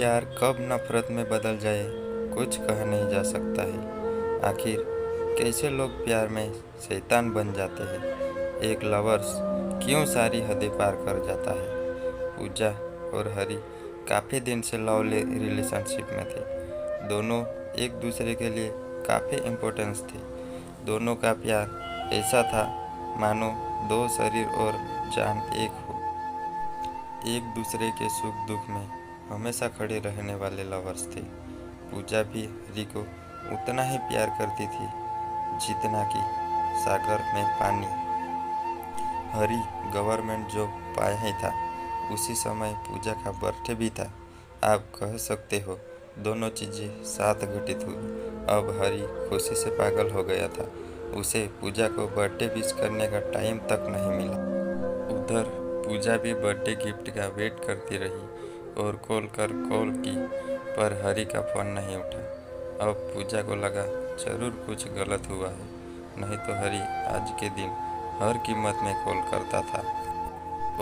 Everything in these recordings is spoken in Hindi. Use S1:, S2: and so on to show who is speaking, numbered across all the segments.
S1: प्यार कब नफरत में बदल जाए कुछ कहा नहीं जा सकता है। आखिर कैसे लोग प्यार में शैतान बन जाते हैं। एक लवर्स क्यों सारी हदें पार कर जाता है। पूजा और हरी काफ़ी दिन से रिलेशनशिप में थे। दोनों एक दूसरे के लिए काफ़ी इम्पोर्टेंस थे। दोनों का प्यार ऐसा था मानो दो शरीर और जान एक हो। एक दूसरे के सुख दुख में हमेशा खड़े रहने वाले लवर्स थे। पूजा भी हरी को उतना ही प्यार करती थी जितना कि सागर में पानी। हरी गवर्नमेंट जॉब पाया ही था। उसी समय पूजा का बर्थडे भी था। आप कह सकते हो दोनों चीज़ें साथ घटित हुई। अब हरी खुशी से पागल हो गया था। उसे पूजा को बर्थडे विश करने का टाइम तक नहीं मिला। उधर पूजा भी बर्थडे गिफ्ट का वेट करती रही और कॉल की, पर हरी का फ़ोन नहीं उठा। अब पूजा को लगा जरूर कुछ गलत हुआ है, नहीं तो हरी आज के दिन हर कीमत में कॉल करता था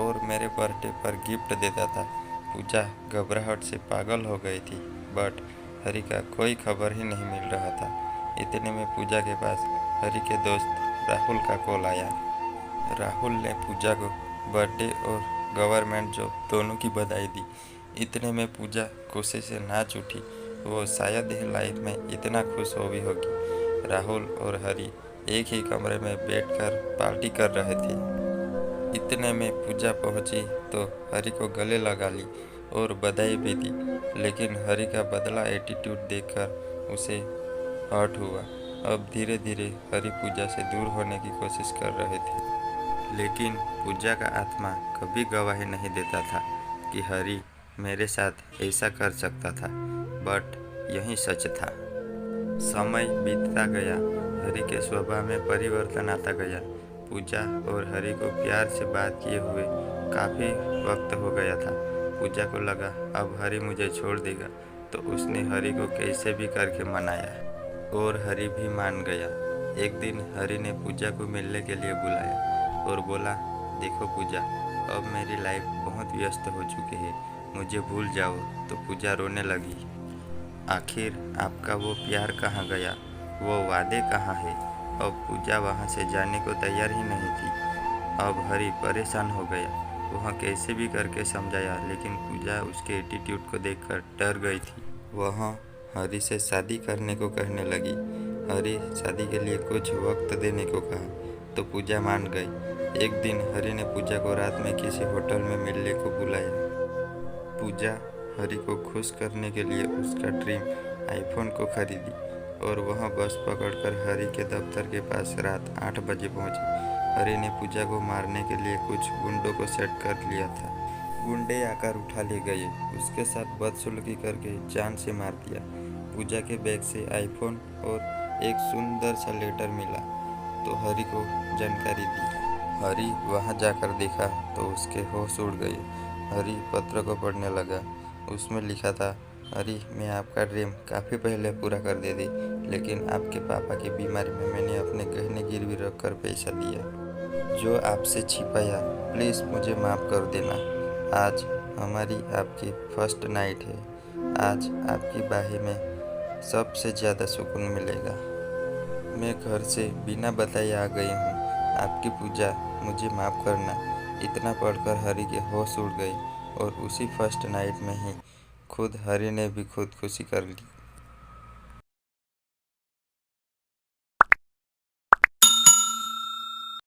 S1: और मेरे बर्थडे पर गिफ्ट देता था। पूजा घबराहट से पागल हो गई थी, बट हरी का कोई खबर ही नहीं मिल रहा था। इतने में पूजा के पास हरी के दोस्त राहुल का कॉल आया। राहुल ने पूजा को बर्थडे और गवर्नमेंट जॉब दोनों की बधाई दी। इतने में पूजा खुशी से नाच उठी। वो शायद ही लाइफ में इतना खुश हो भी होगी। राहुल और हरी एक ही कमरे में बैठकर पार्टी कर रहे थे। इतने में पूजा पहुंची तो हरी को गले लगा ली और बधाई भी दी, लेकिन हरी का बदला एटीट्यूड देखकर उसे हर्ट हुआ। अब धीरे धीरे हरी पूजा से दूर होने की कोशिश कर रहे थे, लेकिन पूजा का आत्मा कभी गवाही नहीं देता था कि हरी मेरे साथ ऐसा कर सकता था, बट यही सच था। समय बीतता गया, हरी के स्वभाव में परिवर्तन आता गया। पूजा और हरी को प्यार से बात किए हुए काफ़ी वक्त हो गया था। पूजा को लगा अब हरी मुझे छोड़ देगा, तो उसने हरी को कैसे भी करके मनाया और हरी भी मान गया। एक दिन हरी ने पूजा को मिलने के लिए बुलाया और बोला, देखो पूजा, अब मेरी लाइफ बहुत व्यस्त हो चुकी है, मुझे भूल जाओ। तो पूजा रोने लगी। आखिर आपका वो प्यार कहाँ गया, वो वादे कहाँ है। अब पूजा वहाँ से जाने को तैयार ही नहीं थी। अब हरी परेशान हो गया। वह कैसे भी करके समझाया, लेकिन पूजा उसके एटीट्यूड को देखकर डर गई थी। वह हरी से शादी करने को कहने लगी। हरी शादी के लिए कुछ वक्त देने को कहा तो पूजा मान गई। एक दिन हरी ने पूजा को रात में किसी होटल में मिलने को बुलाया। पूजा हरी को खुश करने के लिए उसका ड्रीम आईफोन को खरीदी और वह बस पकड़कर हरी के दफ्तर के पास रात 8 बजे पहुंची। हरी ने पूजा को मारने के लिए कुछ गुंडों को सेट कर लिया था। गुंडे आकर उठा ले गए, उसके साथ बदसलूकी करके जान से मार दिया। पूजा के बैग से आईफोन और एक सुंदर सा लेटर मिला तो हरी को जानकारी दी। हरी वहां जाकर देखा तो उसके होश उड़ गए। हरी पत्र को पढ़ने लगा। उसमें लिखा था, हरी, मैं आपका ड्रीम काफ़ी पहले पूरा कर दे दी, लेकिन आपके पापा की बीमारी में मैंने अपने गहने गिरवी रख कर पैसा दिया जो आपसे छिपाया। प्लीज़ मुझे माफ़ कर देना। आज हमारी आपकी फर्स्ट नाइट है। आज आपकी बाही में सबसे ज़्यादा सुकून मिलेगा। मैं घर से बिना बताए आ गई हूँ। आपकी पूजा, मुझे माफ़ करना। इतना पढ़कर हरी के होश उड़ गई और उसी फर्स्ट नाइट में ही खुद हरी ने भी खुदकुशी कर ली।